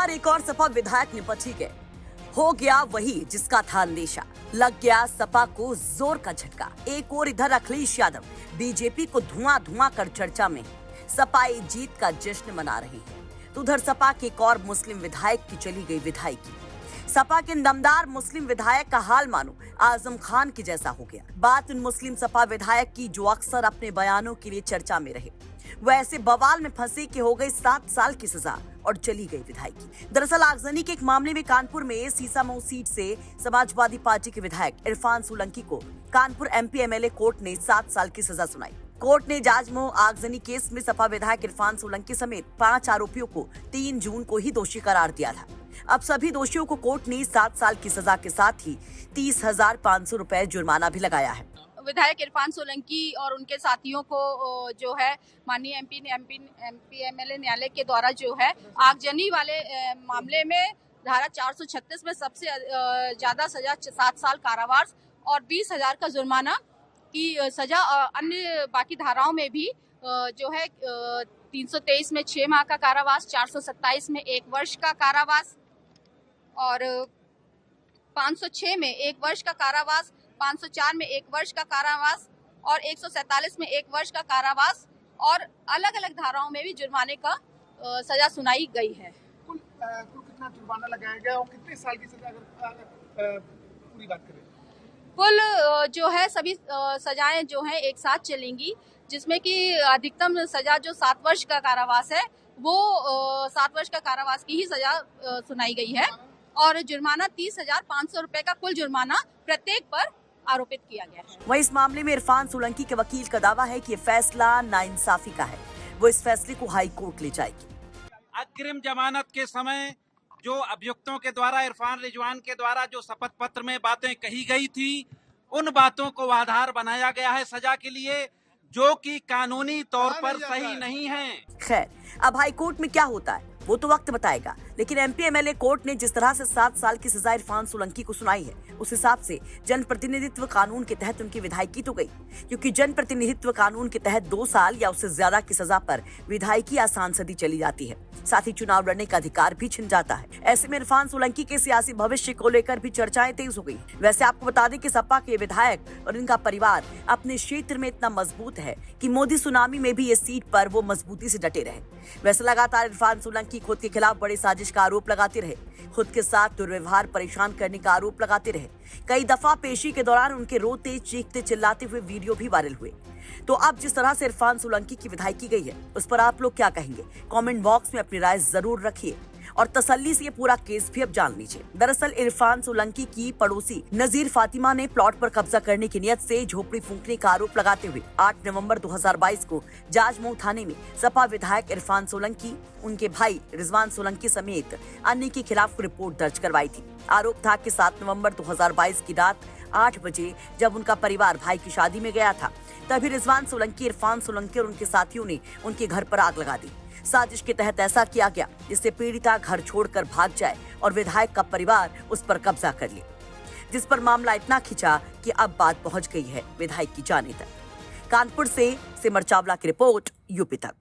बार एक और सपा विधायक निपट ही गए। हो गया वही जिसका था अंदेशा, लग गया सपा को जोर का झटका। एक और इधर अखिलेश यादव बीजेपी को धुआं धुआं कर चर्चा में, सपाई जीत का जश्न मना रहे हैं। तो उधर सपा के एक और मुस्लिम विधायक की चली गई विधायकी। सपा के दमदार मुस्लिम विधायक का हाल मानो आजम खान के जैसा हो गया। बात उन मुस्लिम सपा विधायक की जो अक्सर अपने बयानों के लिए चर्चा में रहे। वो ऐसे बवाल में फंसे कि हो गई 7 साल की सजा और चली गई विधायकी। दरअसल आगजनी के एक मामले में कानपुर में सीसामऊ सीट से समाजवादी पार्टी के विधायक इरफान सोलंकी को कानपुर एमपी एमएलए कोर्ट ने 7 साल की सजा सुनाई। कोर्ट ने जाजमऊ आगजनी केस में सपा विधायक इरफान सोलंकी समेत 5 आरोपियों को 3 जून को ही दोषी करार दिया था। अब सभी दोषियों को कोर्ट ने 7 साल की सजा के साथ ही 30,500 रुपए जुर्माना भी लगाया है। विधायक इरफान सोलंकी और उनके साथियों को जो है माननीय एमपी एमएलए न्यायालय के द्वारा जो है आगजनी वाले मामले में धारा 436 में सबसे ज्यादा सजा 7 साल कारावास और 20,000 का जुर्माना की सजा। अन्य बाकी धाराओं में भी जो है 323 में 6 माह का कारावास, 427 में 1 वर्ष का कारावास और 506 में 1 वर्ष का कारावास, 504 में 1 वर्ष का कारावास और 147 में 1 वर्ष का कारावास और अलग अलग धाराओं में भी जुर्माने का सजा सुनाई गई है। कुल कितना जुर्माना लगाया गया और कितने साल की सजा अगर पूरी बात करें? कुल जो है सभी सजाएं जो हैं एक साथ चलेंगी, जिसमें कि अधिकतम सजा जो 7 वर्ष का कारावास है वो 7 वर्ष का कारावास की ही सजा सुनाई गई है और जुर्माना 30,500 रुपए का कुल जुर्माना प्रत्येक पर आरोपित किया गया है। वहीं इस मामले में इरफान सोलंकी के वकील का दावा है कि ये फैसला नाइंसाफी का है। वो इस फैसले को हाई कोर्ट ले जाएगी। अग्रिम जमानत के समय जो अभियुक्तों के द्वारा इरफान रिजवान के द्वारा जो शपथ पत्र में बातें कही गई थी, उन बातों को आधार बनाया गया है सजा के लिए, जो कि कानूनी तौर पर सही नहीं है। खैर, अब हाई कोर्ट में क्या होता है वो तो वक्त बताएगा, लेकिन एमपी एमएलए कोर्ट ने जिस तरह से 7 साल की सजा इरफान सोलंकी को सुनाई है, उस हिसाब से जनप्रतिनिधित्व कानून के तहत उनकी विधायकी तो गई, क्योंकि जनप्रतिनिधित्व कानून के तहत 2 साल या उससे ज्यादा की सजा पर विधायकी या सांसदी चली जाती है। साथ ही चुनाव लड़ने का अधिकार भी छिन जाता है। ऐसे में इरफान सोलंकी के सियासी भविष्य को लेकर भी चर्चाएं तेज हो गई। वैसे आपको बता दें कि सपा के विधायक और इनका परिवार अपने क्षेत्र में इतना मजबूत है कि मोदी सुनामी में भी ये सीट पर वो मजबूती से डटे रहे। वैसे लगातार इरफान सोलंकी खुद के खिलाफ बड़ी साजिश का आरोप लगाते रहे, खुद के साथ दुर्व्यवहार परेशान करने का आरोप लगाते रहे। कई दफा पेशी के दौरान उनके रोते चीखते चिल्लाते हुए वीडियो भी वायरल हुए। तो अब जिस तरह से इरफान सोलंकी की विधायकी गई है, उस पर आप लोग क्या कहेंगे? कमेंट बॉक्स में अपनी राय जरूर रखिए और तसल्ली से ये पूरा केस भी अब जान लीजिए। दरअसल इरफान सोलंकी की पड़ोसी नजीर फातिमा ने प्लॉट पर कब्जा करने की नियत से झोपड़ी फूंकने का आरोप लगाते हुए 8 नवंबर 2022 को जाजमऊ थाने में सपा विधायक इरफान सोलंकी, उनके भाई रिजवान सोलंकी समेत अन्य के खिलाफ रिपोर्ट दर्ज करवाई थी। आरोप था कि 7 नवंबर 2022 की रात 8 बजे जब उनका परिवार भाई की शादी में गया था, तभी रिजवान सोलंकी, इरफान सोलंकी और उनके साथियों ने उनके घर पर आग लगा दी। साजिश के तहत ऐसा किया गया जिससे पीड़िता घर छोड़कर भाग जाए और विधायक का परिवार उस पर कब्जा कर ले, जिस पर मामला इतना खिंचा कि अब बात पहुंच गई है विधायक की जाने तक। कानपुर से सिमर चावला की रिपोर्ट, यूपी तक।